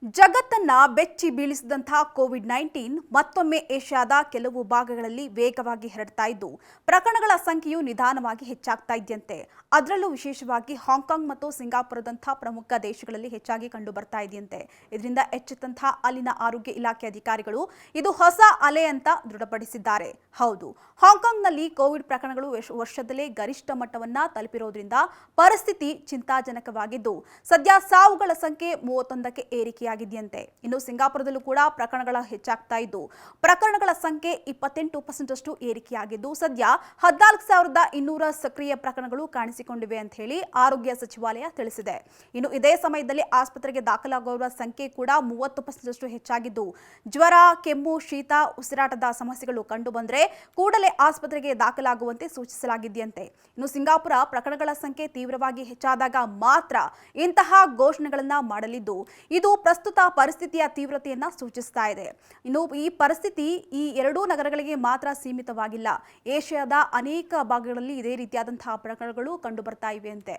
ಜಗತ್ತನ್ನ ಬೆಚ್ಚಿ ಬೀಳಿಸಿದಂತಹ ಕೋವಿಡ್-19 ಮತ್ತೊಮ್ಮೆ ಏಷ್ಯಾದ ಕೆಲವು ಭಾಗಗಳಲ್ಲಿ ವೇಗವಾಗಿ ಹರಡ್ತಾ ಇದ್ದು ಪ್ರಕರಣಗಳ ಸಂಖ್ಯೆಯು ನಿಧಾನವಾಗಿ ಹೆಚ್ಚಾಗ್ತಾ ಇದೆಯಂತೆ. ಅದರಲ್ಲೂ ವಿಶೇಷವಾಗಿ ಹಾಂಗ್ಕಾಂಗ್ ಮತ್ತು ಸಿಂಗಾಪುರದಂತಹ ಪ್ರಮುಖ ದೇಶಗಳಲ್ಲಿ ಹೆಚ್ಚಾಗಿ ಕಂಡು ಬರ್ತಾ ಇದೆಯಂತೆ. ಇದರಿಂದ ಎಚ್ಚೆತ್ತಂತಹ ಅಲ್ಲಿನ ಆರೋಗ್ಯ ಇಲಾಖೆ ಅಧಿಕಾರಿಗಳು ಇದು ಹೊಸ ಅಲೆ ಅಂತ ದೃಢಪಡಿಸಿದ್ದಾರೆ. ಹೌದು, ಹಾಂಗ್ಕಾಂಗ್ನಲ್ಲಿ ಕೋವಿಡ್ ಪ್ರಕರಣಗಳು ವರ್ಷದಲ್ಲೇ ಗರಿಷ್ಠ ಮಟ್ಟವನ್ನ ತಲುಪಿರೋದ್ರಿಂದ ಪರಿಸ್ಥಿತಿ ಚಿಂತಾಜನಕವಾಗಿದ್ದು ಸದ್ಯ ಸಾವುಗಳ ಸಂಖ್ಯೆ 31ಕ್ಕೆ ಏರಿಕೆಯಾಗಿದೆಯಂತೆ. ಇನ್ನು ಸಿಂಗಾಪುರದಲ್ಲೂ ಕೂಡ ಪ್ರಕರಣಗಳ ಹೆಚ್ಚಾಗ್ತಾ ಇದ್ದು ಪ್ರಕರಣಗಳ ಸಂಖ್ಯೆ 28% ಏರಿಕೆಯಾಗಿದ್ದು ಸದ್ಯ 14,200 ಸಕ್ರಿಯ ಪ್ರಕರಣಗಳು ಕಾಣಿಸಿಕೊಂಡಿವೆ ಅಂತ ಹೇಳಿ ಆರೋಗ್ಯ ಸಚಿವಾಲಯ ತಿಳಿಸಿದೆ. ಇನ್ನು ಇದೇ ಸಮಯದಲ್ಲಿ ಆಸ್ಪತ್ರೆಗೆ ದಾಖಲಾಗುವವರ ಸಂಖ್ಯೆ ಕೂಡ 30% ಹೆಚ್ಚಾಗಿದ್ದು ಜ್ವರ, ಕೆಮ್ಮು, ಶೀತ, ಉಸಿರಾಟದ ಸಮಸ್ಯೆಗಳು ಕಂಡುಬಂದರೆ ಕೂಡಲೇ ಆಸ್ಪತ್ರೆಗೆ ದಾಖಲಾಗುವಂತೆ ಸೂಚಿಸಲಾಗಿದೆಯಂತೆ. ಇನ್ನು ಸಿಂಗಾಪುರ ಪ್ರಕರಣಗಳ ಸಂಖ್ಯೆ ತೀವ್ರವಾಗಿ ಹೆಚ್ಚಾದಾಗ ಮಾತ್ರ ಇಂತಹ ಘೋಷಣೆಗಳನ್ನ ಮಾಡಲಿದ್ದು ಇದು ಪ್ರಸ್ತುತ ಪರಿಸ್ಥಿತಿಯ ತೀವ್ರತೆಯನ್ನ ಸೂಚಿಸ್ತಾ ಇದೆ. ಇನ್ನು ಈ ಪರಿಸ್ಥಿತಿ ಈ ಎರಡೂ ನಗರಗಳಿಗೆ ಮಾತ್ರ ಸೀಮಿತವಾಗಿಲ್ಲ. ಏಷ್ಯಾದ ಅನೇಕ ಭಾಗಗಳಲ್ಲಿ ಇದೇ ರೀತಿಯಾದಂತಹ ಪ್ರಕರಣಗಳು ಕಂಡು ಬರ್ತಾ ಇವೆ ಅಂತೆ.